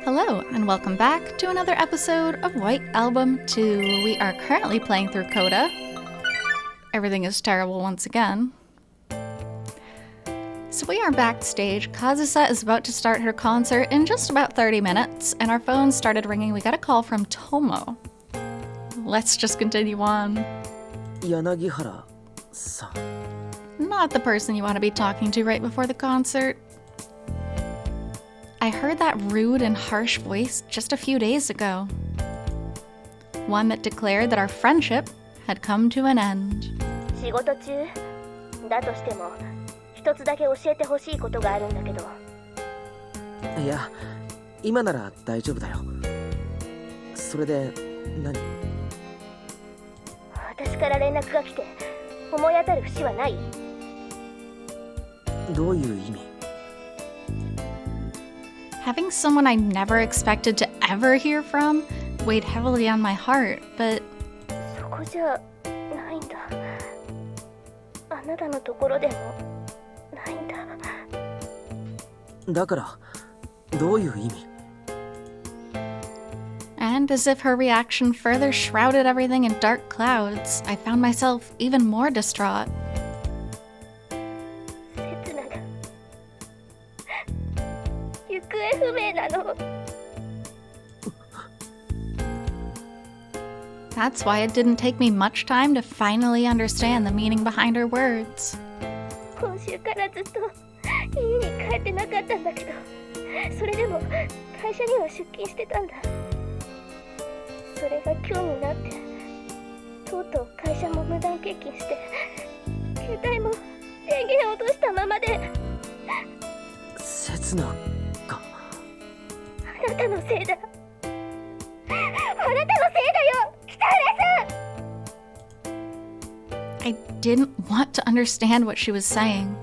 Hello, and welcome back to another episode of White Album 2. We are currently playing through CODA. Everything is terrible once again. So we are backstage. Kazusa is about to start her concert in just about 30 minutes, and our phone started ringing. We got a call from Tomo. Let's just continue on. Yanagihara-san. Not the person you want to be talking to right before the concert. I heard that rude and harsh voice just a few days ago. One that declared that our friendship had come to an end. 仕事中だとしても一つだけ教えてほしいことがあるんだけど。いや、今なら大丈夫だよ。それで何？私から連絡が来て思い当たる節はない？どういう意味？ Having someone I never expected to ever hear from weighed heavily on my heart, but そこじゃないんだ。あなたのところでもないんだ。だからどういう意味？ And as if her reaction further shrouded everything in dark clouds, I found myself even more distraught. 刹那が行方不明なの。 That's why it didn't take me much time to finally understand the meaning behind her words. 今週からずっと家に帰ってなかったんだけど、それでも会社には出勤してたんだ。それが今日になってとうとう会社も無断欠勤して携帯も電源を落としたままで。刹那か。あなたのせいだ。あなたのせいだよ、北原さん。 I didn't want to understand what she was saying.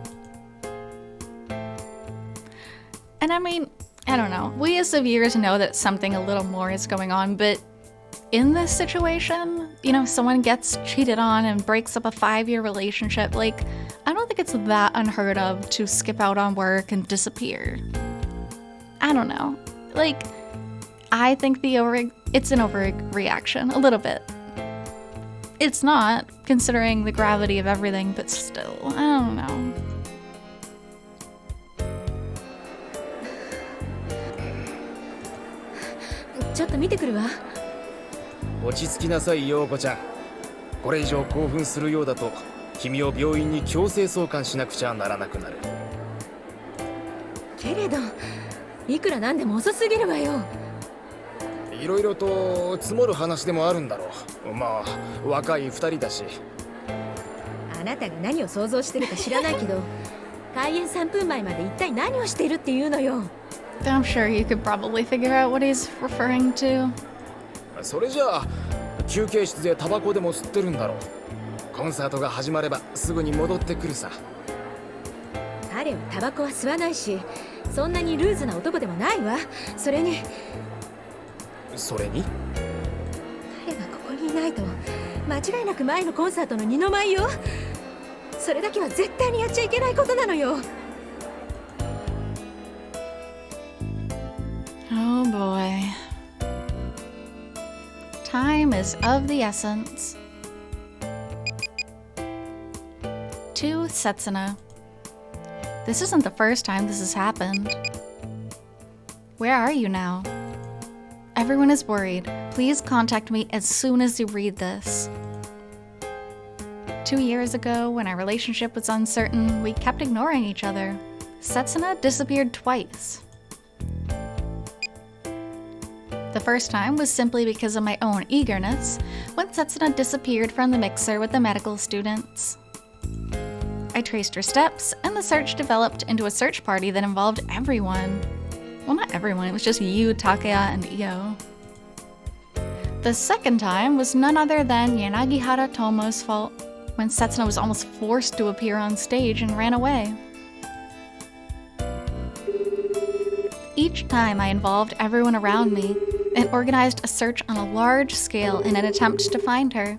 And I mean, I don't know. We as viewers know that something a little more is going on, but in this situation, you know, someone gets cheated on and breaks up a 5-year relationship. Like, I don't think it's that unheard of to skip out on work and disappear. I don't know. Like, I think it's an overreaction, a little bit. It's not, considering the gravity of everything, but still, I don't know. ちょっと見てくるわ。落ち着きなさい、陽子ちゃん。これ以上興奮するようだと君を病院に強制送還しなくちゃならなくなる。けれどいくらなんでも遅すぎるわよ。いろいろと積もる話でもあるんだろう。まあ若い2人だし。あなたが何を想像してるか知らないけど開演3分前まで一体何をしているっていうのよ。 I'm sure you could probably figure out what he's referring to. それじゃあ休憩室でタバコでも吸ってるんだろう。コンサートが始まればすぐに戻ってくるさ。彼はタバコは吸わないし、そんなにルーズな男でもないわ。それにそれに彼がここにいないと間違いなく前のコンサートの二の舞よ。それだけは絶対にやっちゃいけないことなのよ。 Oh boy. Time is of the essence. To Setsuna. This isn't the first time this has happened. Where are you now? Everyone is worried. Please contact me as soon as you read this. 2 years ago, when our relationship was uncertain, we kept ignoring each other. Setsuna disappeared twice. The first time was simply because of my own eagerness, when Setsuna disappeared from the mixer with the medical students. I traced her steps, and the search developed into a search party that involved everyone. Well, not everyone, it was just you, Takaya, and Io. The second time was none other than Yanagihara Tomo's fault, when Setsuna was almost forced to appear on stage and ran away. Each time I involved everyone around me and organized a search on a large scale in an attempt to find her.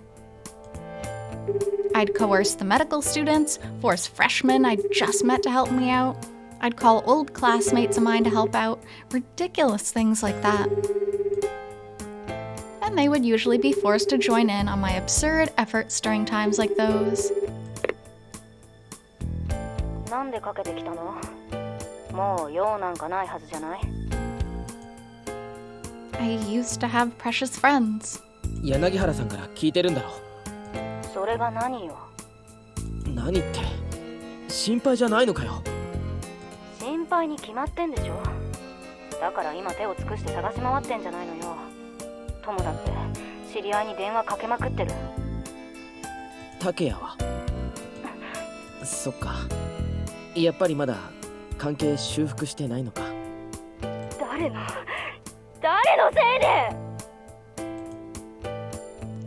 I'd coerce the medical students, force freshmen I'd just met to help me out. I'd call old classmates of mine to help out. Ridiculous things like that. And they would usually be forced to join in on my absurd efforts during times like those. なんでかけてきたの？もう用なんかないはずじゃない？ I used to have precious friends. 柳原さんから聞いてるんだろ。それが何よ？何って、心配じゃないのかよ。心配に決まってんでしょ。だから今手を尽くして探し回ってんじゃないのよ。友だって知り合いに電話かけまくってる。竹谷はそっか、やっぱりまだ関係修復してないのか。誰のせいで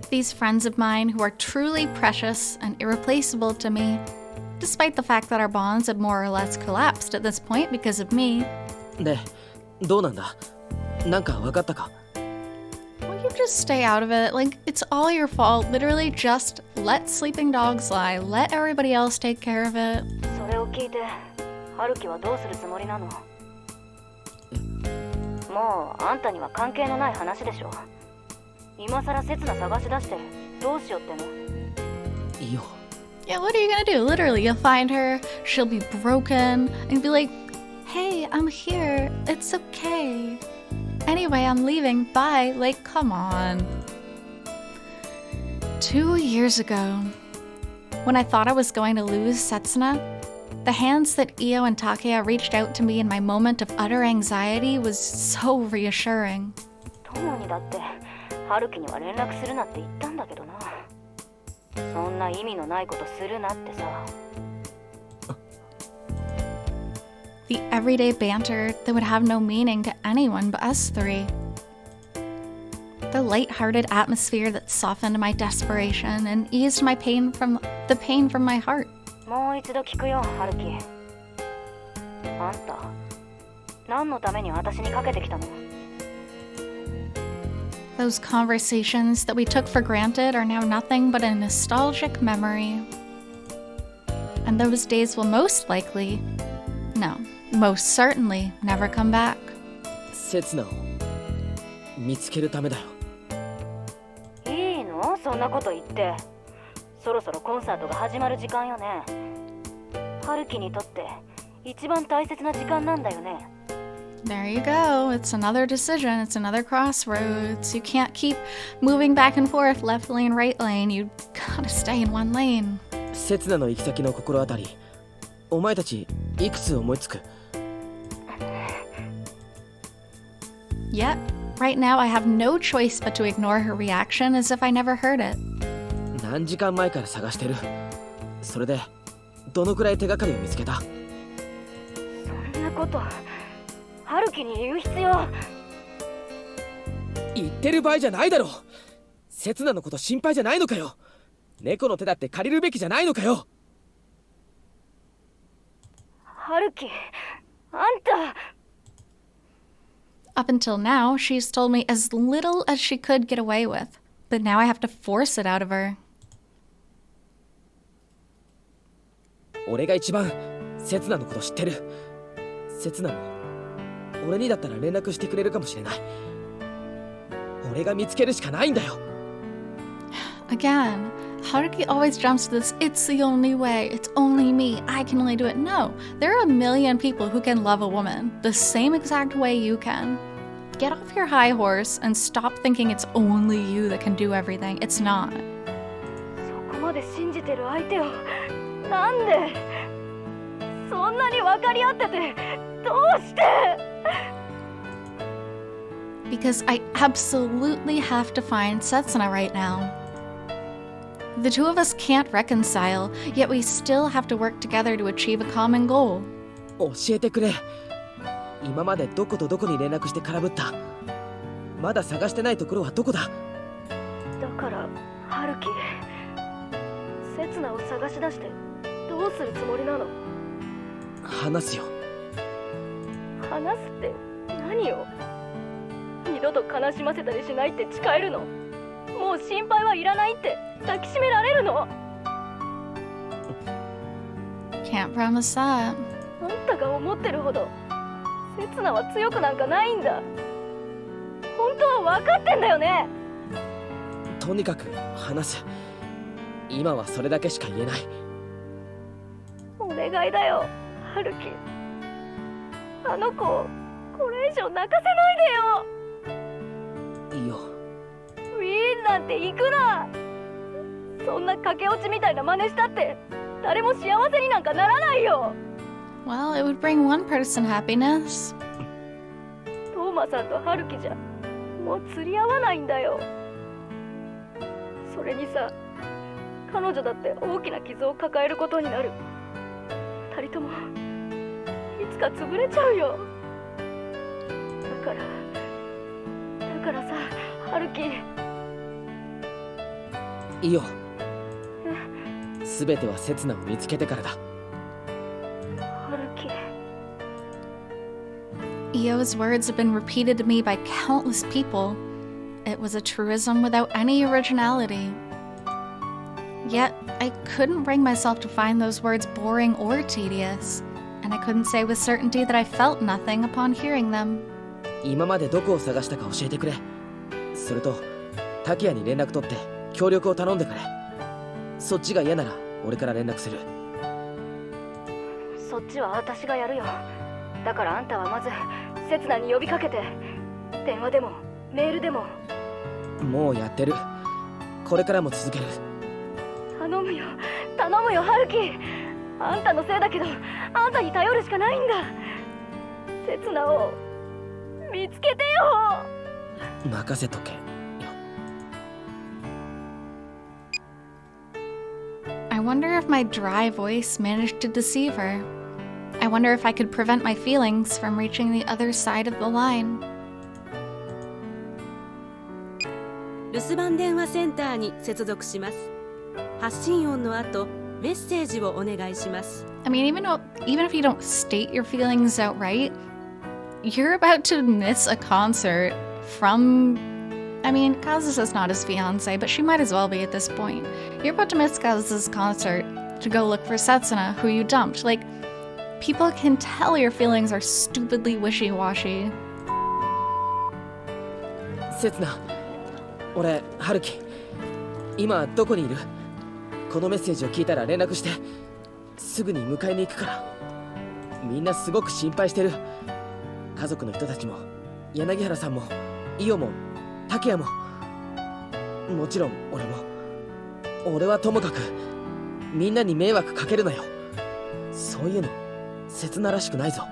These friends of mine who are truly precious and irreplaceable to me, despite the fact that our bonds had more or less collapsed at this point because of me. で、どうなんだ？なんか分かったか？ Will you just stay out of it? Like, it's all your fault. Literally just let sleeping dogs lie. Let everybody else take care of it. それを聞いて春樹はどうするつもりなの？もうあんたには関係のない話でしょ。今さら刹那探し出してどうしようっての？いいよ。 Yeah, what are you gonna do? Literally, you'll find her, she'll be broken, and be like, hey, I'm here, it's okay. Anyway, I'm leaving, bye. Like, come on. 2 years ago, when I thought I was going to lose Setsuna, the hands that Io and Takeya reached out to me in my moment of utter anxiety was so reassuring. 友にだって春樹には連絡するなって言ったんだけどな。そんな意味のないことするなってさ。The everyday banter that would have no meaning to anyone but us three. The light-hearted atmosphere that softened my desperation and eased my pain from my heart. もう一度聞くよ、春樹。あんた、何のために私にかけてきたの？ Those conversations that we took for granted are now nothing but a nostalgic memory. And those days will most certainly never come back. 刹那を見つけるためだよ。いいの？そんなこと言って。そろそろコンサートが始まる時間よね。春樹にとって一番大切な時間なんだよね。There you go. It's another decision. It's another crossroads. You can't keep moving back and forth, left lane, right lane. You gotta stay in one lane. 刹那の行き先の心当たり、お前たちいくつ思いつく？ Yet, right now I have no choice but to ignore her reaction as if I never heard it. 何時間前から探してる。それでどのくらい手がかりを見つけた？そんなこと春樹に言う必要。言ってる場合じゃないだろ。刹那のこと心配じゃないのかよ。猫の手だって借りるべきじゃないのかよ。春樹、あんた。Up until now, she's told me as little as she could get away with. But now I have to force it out of her. 俺が一番刹那のこと知ってる。刹那も俺にだったら連絡してくれるかもしれない。俺が見つけるしかないんだよ。Again, Haruki always jumps to this, it's the only way, it's only me, I can only do it. No, there are a million people who can love a woman the same exact way you can. Get off your high horse and stop thinking it's only you that can do everything. It's not. そこまで信じてる相手をなんでそんなに分かり合っててどうして？ Because I absolutely have to find Setsuna right now. The two of us can't reconcile, yet we still have to work together to achieve a common goal. 教えてくれ。今までどことどこに連絡して空振った？まだ探してないところはどこだ？だから春樹、刹那を探し出してどうするつもりなの？話すよ。話すって何を？二度と悲しませたりしないって誓えるの？もう心配はいらないって抱きしめられるの？ Can't promise that. 本たが思ってるほど刹那は強くなんかないんだ。本当は分かってんだよね。とにかく話す。今はそれだけしか言えない。お願いだよ、春樹。あの子をこれ以上泣かせないでよ。いいよ。ウィーンなんていくらそんな駆け落ちみたいな真似したって誰も幸せになんかならないよ。 Well, it would bring one person happiness. トーマさんと春樹じゃもう釣り合わないんだよ。それにさ、彼女だって大きな傷を抱えることになる。二人ともいつか潰れちゃうよ。だからさ、春樹。いいよ。全ては刹那を見つけてからだ。春樹。 Io's words have been repeated to me by countless people. It was a truism without any originality. Yet, I couldn't bring myself to find those words boring or tedious, and I couldn't say with certainty that I felt nothing upon hearing them. 今までどこを探したか教えてくれ。それと竹谷に連絡取って協力を頼んでくれ。そっちが嫌なら俺から連絡する。そっちは私がやるよ。だからあんたはまず刹那に呼びかけて、電話でもメールでも。もうやってる。これからも続ける。頼むよ春樹。あんたのせいだけどあんたに頼るしかないんだ。刹那を見つけてよ。任せとけよ。I wonder if my dry voice managed to deceive her. I wonder if I could prevent my feelings from reaching the other side of the line. 留守番電話センターに接続します。発信音の後、メッセージをお願いします。I mean, even if you don't state your feelings outright, you're about to miss a concert from... I mean, Kazusa's not his fiance, but she might as well be at this point. You're about to miss Kazusa's concert to go look for Setsuna, who you dumped. Like, people can tell your feelings are stupidly wishy-washy. 刹那、俺、春樹。今どこにいる？このメッセージを聞いたら連絡して。すぐに迎えに行くから。みんなすごく心配してる。家族の人たちも、柳原さんも、伊代も、竹谷も。もちろん俺も。俺はともかく、みんなに迷惑かけるなよ。そういうの、刹那らしくないぞ。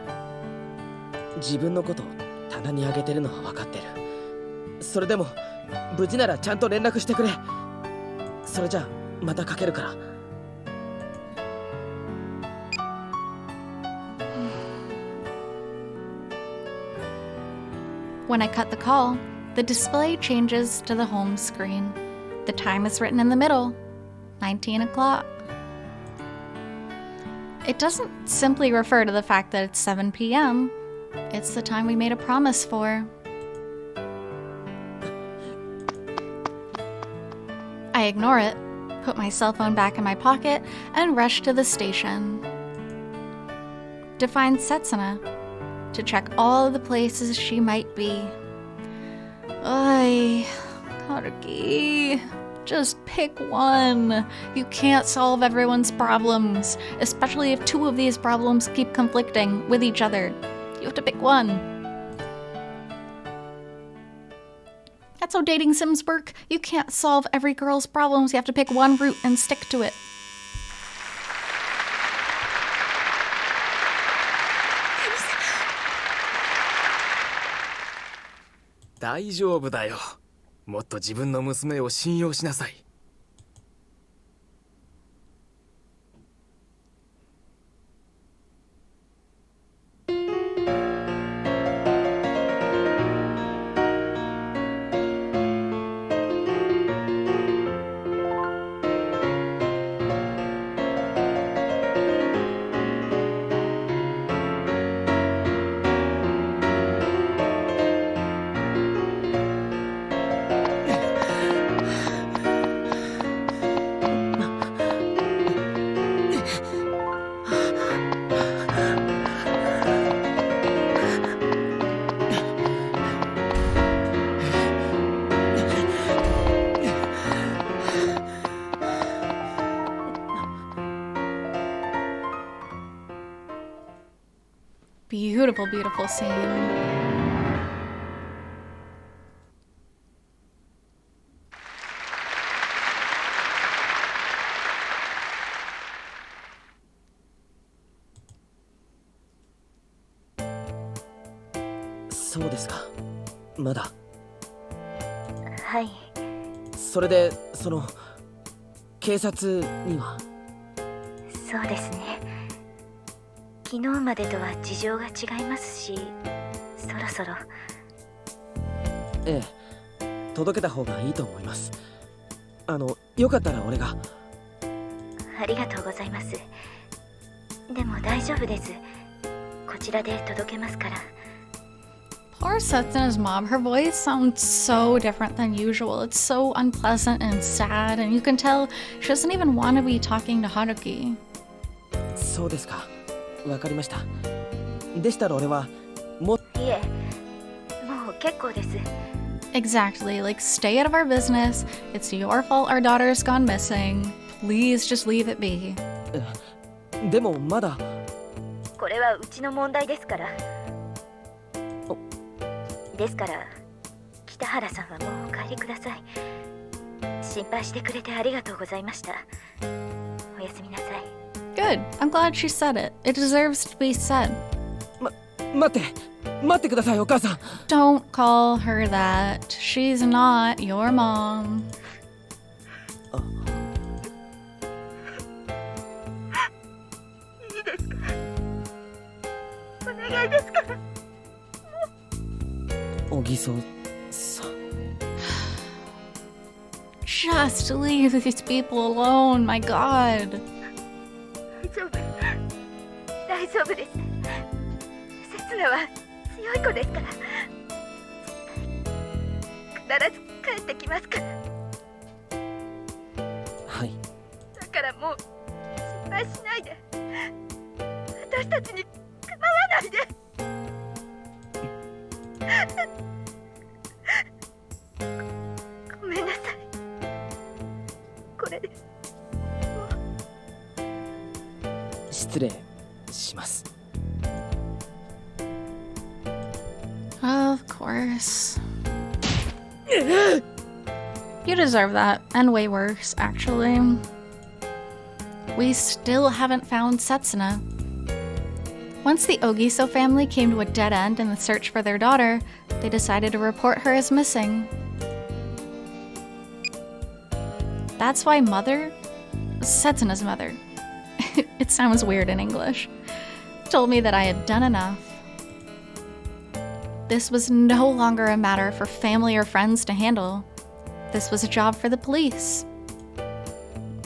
自分のことを棚にあげてるのは分かってる。それでも、無事ならちゃんと連絡してくれ。それじゃあまたかけるから。When I cut the call, the display changes to the home screen. The time is written in the middle, 19 o'clock. It doesn't simply refer to the fact that it's 7 p.m. It's the time we made a promise for. I ignore it, put my cell phone back in my pocket, and rush to the station. To find Setsuna, to check all the places she might be. Ay, Haruki, just pick one. You can't solve everyone's problems, especially if two of these problems keep conflicting with each other. You have to pick one. That's how dating sims work. You can't solve every girl's problems. You have to pick one route and stick to it. 大丈夫だよ。もっと自分の娘を信用しなさい。beautiful, beautiful scene.そうですか。まだ。はい。それで警察には。そうですね。昨日までとは事情が違いますし、そろそろ。ええ、届けた方がいいと思います。よかったら俺が。ありがとうございます。でも大丈夫です。こちらで届けますから。Poor Setsuna's mom. Her voice sounds so different than usual. It's so unpleasant and sad, and you can tell she doesn't even want to be talking to Haruki. そうですか。わかりました。でしたら俺は、いえ、もう結構です。Exactly. Like, stay out of our business. It's your fault our daughter's gone missing. Please just leave it be. でもまだ。これはうちの問題ですから。ですから、北原さんはもうお帰りください。心配してくれてありがとうございました。おやすみなさい。Good. I'm glad she said it. It deserves to be said. 待ってください、お母さん。Don't call her that. She's not your mom. いいですか？お願いですから。小木曽さん。Just leave these people alone, my god. 大丈夫です。刹那は強い子ですから。必ず帰ってきますから。はい。だからもう心配しないで。私たちに構わないで。ごめんなさい。これです。失礼します。Of course. You deserve that, and way worse, actually. We still haven't found Setsuna. Once the Ogiso family came to a dead end in the search for their daughter, they decided to report her as missing. That's why Mother, Setsuna's mother, it sounds weird in English, told me that I had done enough. This was no longer a matter for family or friends to handle. This was a job for the police.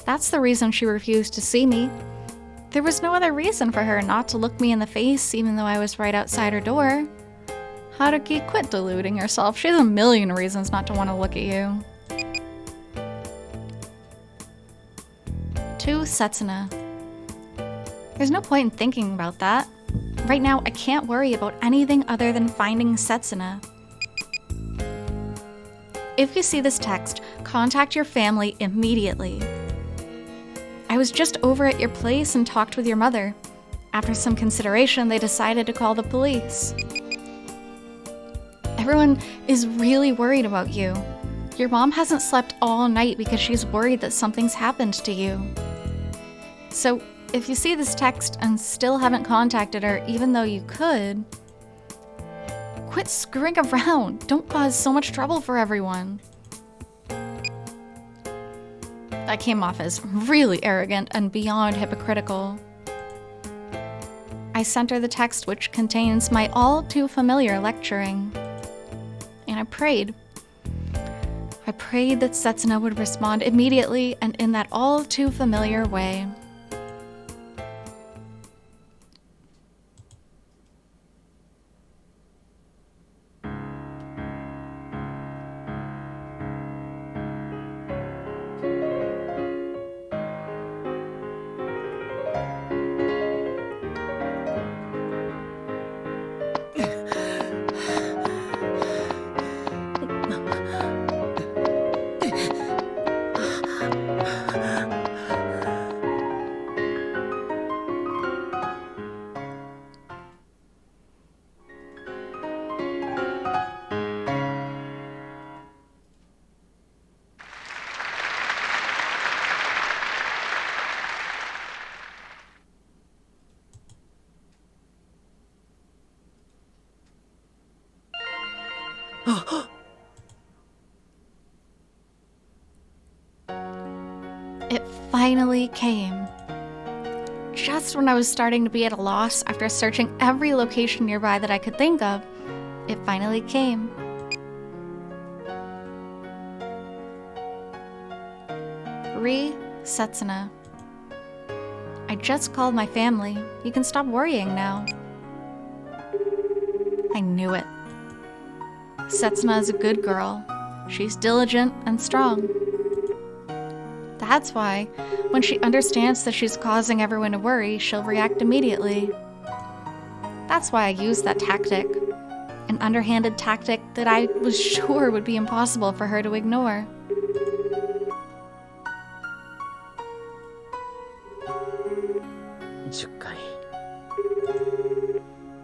That's the reason she refused to see me. There was no other reason for her not to look me in the face even though I was right outside her door. Haruki, quit deluding yourself. She has a million reasons not to want to look at you. To Setsuna. There's no point in thinking about that. Right now, I can't worry about anything other than finding Setsuna. If you see this text, contact your family immediately. I was just over at your place and talked with your mother. After some consideration, they decided to call the police. Everyone is really worried about you. Your mom hasn't slept all night because she's worried that something's happened to you. So, if you see this text and still haven't contacted her, even though you could, quit screwing around. Don't cause so much trouble for everyone. That came off as really arrogant and beyond hypocritical. I sent her the text which contains my all too familiar lecturing. And I prayed. I prayed that Setsuna would respond immediately and in that all too familiar way. It finally came. Just when I was starting to be at a loss after searching every location nearby that I could think of, it finally came. Setsuna. I just called my family. You can stop worrying now. I knew it. Setsuna is a good girl. She's diligent and strong. That's why, when she understands that she's causing everyone to worry, she'll react immediately. That's why I used that tactic. An underhanded tactic that I was sure would be impossible for her to ignore.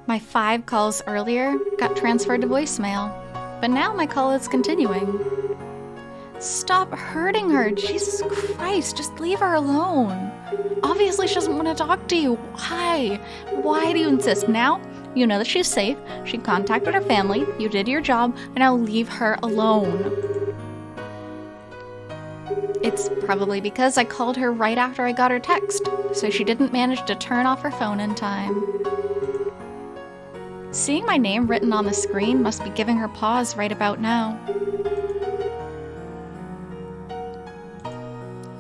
My 5 calls earlier got transferred to voicemail, but now my call is continuing. Stop hurting her, Jesus Christ, just leave her alone. Obviously she doesn't want to talk to you. Why? Why do you insist? Now you know that she's safe, she contacted her family, you did your job, and now leave her alone. It's probably because I called her right after I got her text, so she didn't manage to turn off her phone in time. Seeing my name written on the screen must be giving her pause right about now.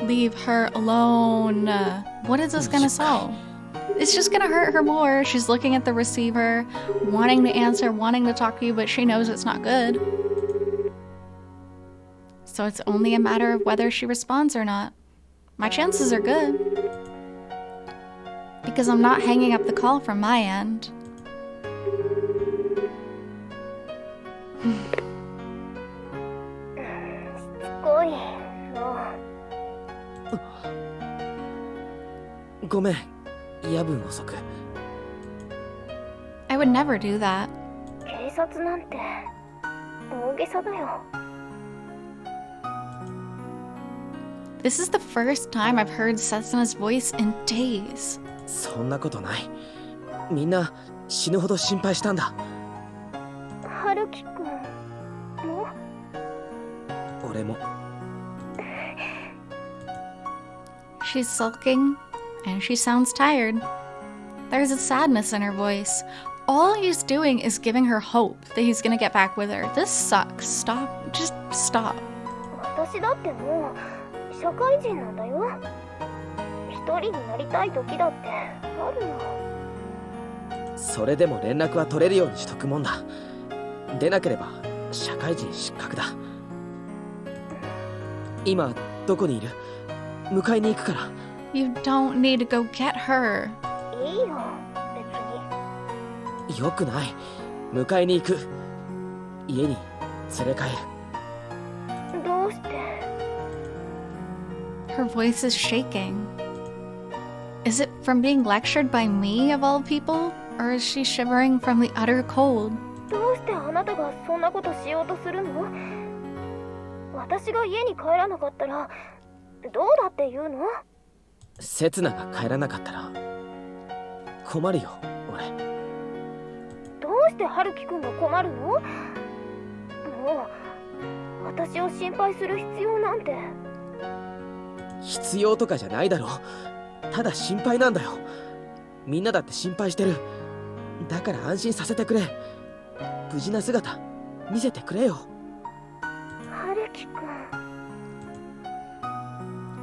Leave her alone. What is this gonna solve? It's just gonna hurt her more. She's looking at the receiver, wanting to answer, wanting to talk to you, but she knows it's not good. So it's only a matter of whether she responds or not. My chances are good. Because I'm not hanging up the call from my end. I would never do that. This is the first time I've heard Setsuna's voice in days. そんなことない。みんな死ぬほど心配したんだ。春樹くんも？俺も。She's sulking, and she sounds tired. There's a sadness in her voice. All he's doing is giving her hope that he's gonna get back with her. This sucks. Stop. Just stop. 私だってもう社会人なんだよ。一人になりたい時だってあるよ。それでも連絡は取れるようにしとくもんだ。出なければ社会人失格だ。今どこにいる？迎えに行くから。You don't need to go get her. いいよ、別に。よくない。迎えに行く。家に連れ帰る。どうして？ Her voice is shaking. Is it from being lectured by me, of all people? Or is she shivering from the utter cold? どうしてあなたがそんなことしようとするの？私が家に帰らなかったらどうだって言うの？セツナが帰らなかったら困るよ、俺。どうして春樹くんが困るの？もう私を心配する必要なんて。必要とかじゃないだろ。ただ心配なんだよ。みんなだって心配してる。だから安心させてくれ。無事な姿見せてくれよ。春樹くん。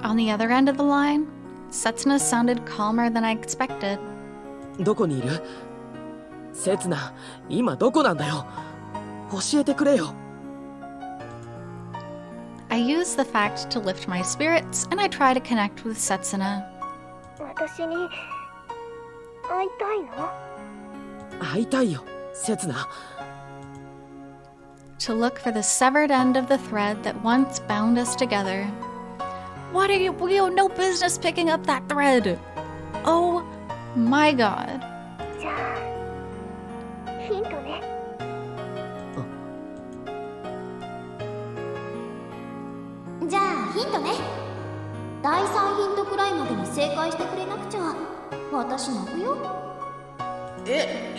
On the other end of the line, Setsuna sounded calmer than I expected. どこにいる？セツナ、今どこなんだよ。教えてくれよ。I use the fact to lift my spirits, and I try to connect with Setsuna. 私に会いたいの？会いたいよ、セツナ。To look for the severed end of the thread that once bound us together. What are you? We have no business picking up that thread. Oh my god. じゃあヒントね。じゃあヒントね。第3ヒントくらいまでに正解してくれなくちゃ私泣くよ。い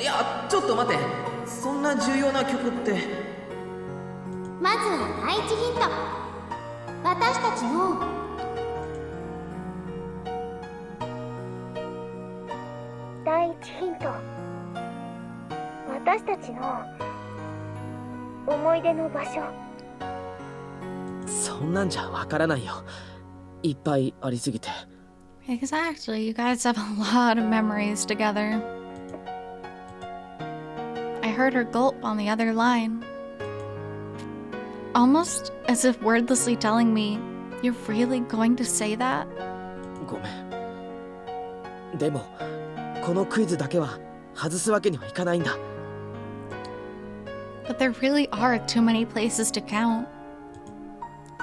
やちょっと待って。そんな重要な曲って。まずは第一ヒント。私たちの第一ヒント。私たちの思い出の場所。そんなんじゃわからないよ。いっぱいありすぎて。 Exactly, you guys have a lot of memories together. I heard her gulp on the other line. Almost as if wordlessly telling me, you're really going to say that? ごめん。でもこのクイズだけは外すわけにはいかないんだ。 But there really are too many places to count.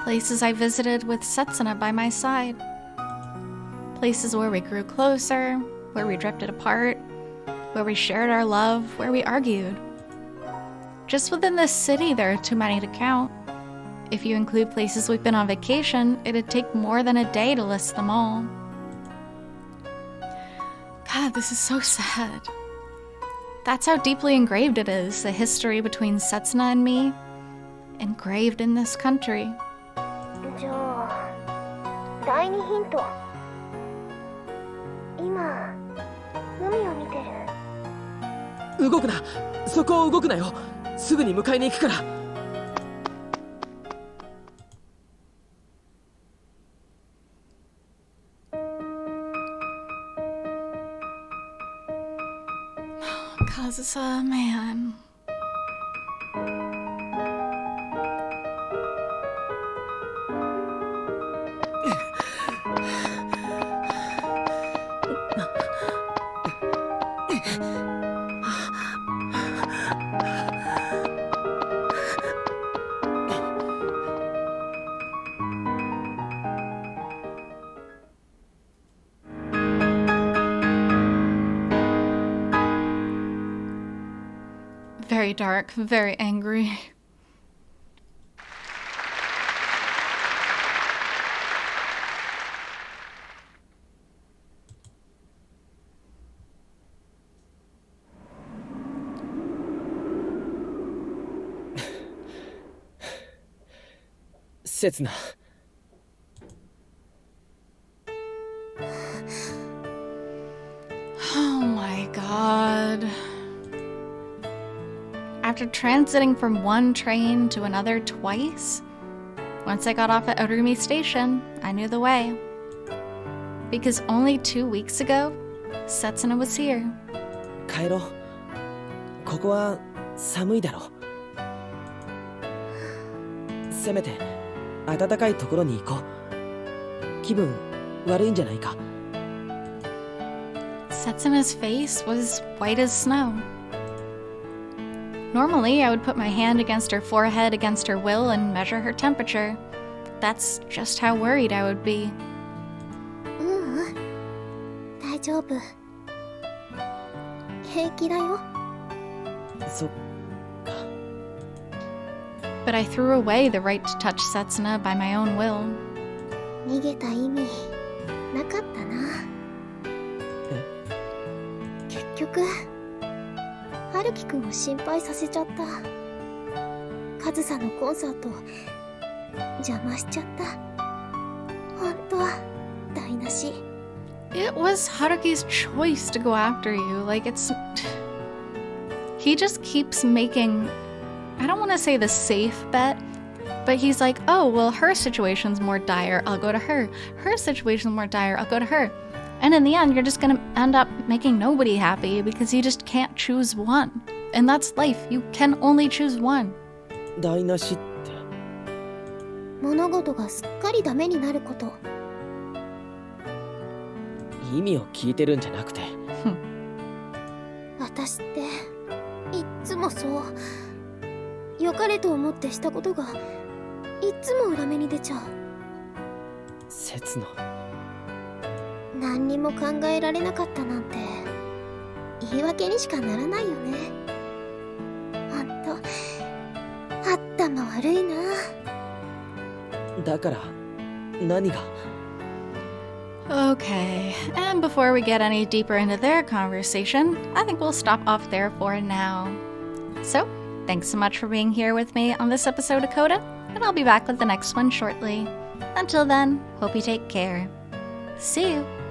Places I visited with Setsuna by my side. Places where we grew closer, where we drifted apart, where we shared our love, where we argued. Just within this city, there are too many to count. If you include places we've been on vacation, it'd take more than a day to list them all. God, this is so sad. That's how deeply engraved it is, the history between Setsuna and me, engraved in this country. じゃあ第二ヒント。今海を見てる。動くな。そこを動くなよ。すぐに迎えに行くから。Kazusa, man. Very dark, very angry. Setsuna. Oh my god. After transiting from one train to another twice, once I got off at Orumi Station, I knew the way. Because only 2 weeks ago, Setsuna was here. 帰ろう。ここは寒いだろう。せめて暖かいところに行こう。気分悪いんじゃないか。 Setsuna's face was white as snow. Normally, I would put my hand against her forehead against her will and measure her temperature. That's just how worried I would be. 大丈夫。平気だよ。そっか。 But I threw away the right to touch Setsuna by my own will. 逃げた意味なかったな。結局春樹くんを心配させちゃった。カズさんのコンサート邪魔しちゃった。ほんと台無し。 It was Haruki's choice to go after you. Like, it's... He just keeps making... I don't want to say the safe bet, but he's like, oh, well, her situation's more dire, I'll go to her. Her situation's more dire, I'll go to her. And in the end, you're just gonna end up making nobody happy because you just can't choose one. And that's life. You can only choose one. 台無しって。物事がすっかりダメになること。意味を聞いてるんじゃなくて。私っていっつもそう。良かれと思ってしたことがいっつも裏目に出ちゃう。切な。何にも考えられなかったなんて言い訳にしかならないよね。ほんと頭悪いな。だから何が。 Okay, and before we get any deeper into their conversation, I think we'll stop off there for now. So, Thanks so much for being here with me on this episode of CODA, and I'll be back with the next one shortly. Until then, hope you take care. See you!